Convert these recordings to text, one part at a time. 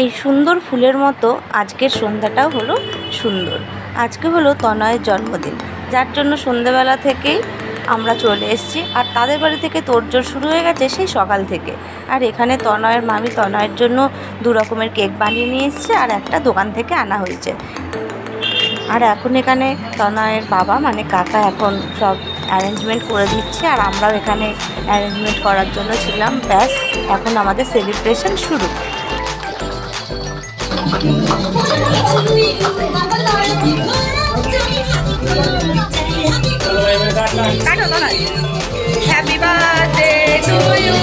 এই সুন্দর ফুলের মতো আজকের সন্ধ্যাটাও হলো সুন্দর। আজকে হলো তনয়ের জন্মদিন, যার জন্য সন্ধ্যাবেলা থেকেই আমরা চলে এসেছি। আর তাদের বাড়ি থেকে তোড়জোড় শুরু হয়ে গেছে সেই সকাল থেকে। আর এখানে তনয়ের মামি তনয়ের জন্য 2 রকমের কেক বানিয়ে নিয়ে এসছে, আর একটা দোকান থেকে আনা হয়েছে। আর এখন এখানে তনয়ের বাবা মানে কাকা এখন সব অ্যারেঞ্জমেন্ট করে দিচ্ছে, আর আমরাও এখানে অ্যারেঞ্জমেন্ট করার জন্য ছিলাম। ব্যাস, এখন আমাদের সেলিব্রেশন শুরু। Happy birthday to you.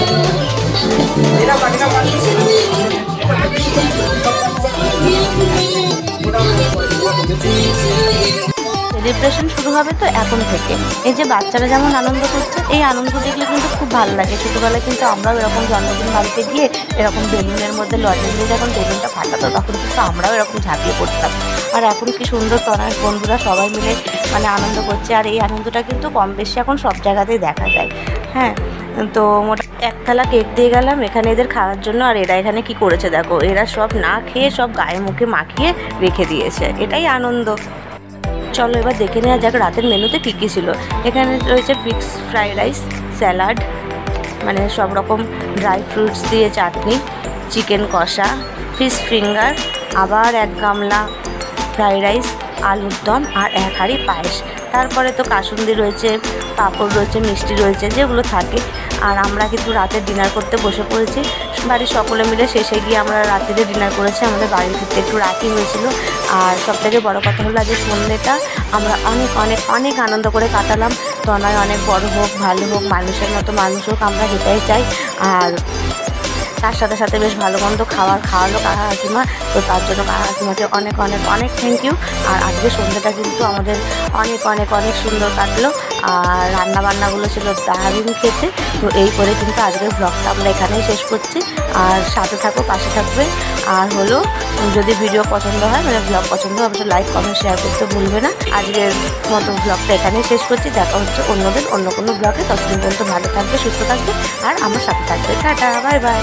Celebration শুরু হবে তো এখন থেকে। এই যে বাচ্চারা যেমন আনন্দ করছে, এই আনন্দ দেখলে কিন্তু খুব ভালো লাগে। ছোটোবেলায় কিন্তু আমরাও এরকম জন্মদিন বাড়িতে গিয়ে এরকম বেলুনের মধ্যে লজেন দিয়ে যখন বেলুনটা ফাটাতো তখন কিন্তু আমরাও এরকম ঝাঁপিয়ে পড়তাম। আর এখন কি সুন্দর তনয়ের বন্ধুরা সবাই মিলে মানে আনন্দ করছে। আর এই আনন্দটা কিন্তু কম বেশি এখন সব জায়গাতেই দেখা যায়। হ্যাঁ, তো মোটা এক থালা কেক দিয়ে গেলাম এখানে এদের খাওয়ার জন্য। আর এরা এখানে কি করেছে দেখো, এরা সব না খেয়ে সব গায়ে মুখে মাখিয়ে রেখে দিয়েছে। এটাই আনন্দ। চলো এবার দেখে নেওয়া যাক রাতের মেনুতে কী কী ছিল। এখানে রয়েছে ফিক্স ফ্রাইড রাইস, স্যালাড মানে সব রকম ড্রাই ফ্রুটস দিয়ে চাটনি, চিকেন কষা, ফিশ ফিঙ্গার, আবার 1 গামলা ফ্রাইড রাইস, আলুর দম আর 1 হাঁড়ি পায়েস। তারপরে তো কাসুন্দি রয়েছে, পাঁপড় রয়েছে, মিষ্টি রয়েছে, যেগুলো থাকে। আর আমরা কিন্তু রাতে ডিনার করতে বসে পড়েছি। বাড়ির সকলে মিলে শেষে গিয়ে আমরা রাত্রিরে ডিনার করেছি। আমাদের বাড়ির ফিরতে একটু রাতই হয়েছিল। আর সবথেকে বড় কথা হলো আজকে সন্ধ্যেটা আমরা অনেক অনেক অনেক আনন্দ করে কাটালাম। তনয় অনেক বড় হোক, ভালো হোক, মানুষের মতো মানুষ হোক, আমরা সেটাই চাই। আর তার সাথে সাথে বেশ ভালো মন্দ খাওয়ালো কাকা কাকিমা। তো তার জন্য কাকা কাকিমাকে অনেক অনেক অনেক থ্যাংক ইউ। আর আজকে সন্ধ্যাটা কিন্তু আমাদের অনেক অনেক অনেক সুন্দর কাটলো। আর রান্নাবান্নাগুলো ছিল দারুণ খেতে। তো এই করে কিন্তু আজকের ব্লগটা আমরা এখানেই শেষ করছি। আর সাথে থাকো, পাশে থাকবে। আর হলো যদি ভিডিও পছন্দ হয় মানে ব্লগ পছন্দ হয় অবশ্যই লাইক কমেন্ট শেয়ার করতে ভুলবে না। আজকের মতো ব্লগটা এখানেই শেষ করছি। দেখা হচ্ছে অন্যদিন অন্য কোনো ব্লগে। ততদিন পর্যন্ত ভালো থাকবে, সুস্থ থাকবে আর আমার সাথে থাকবে। Tata, bye bye.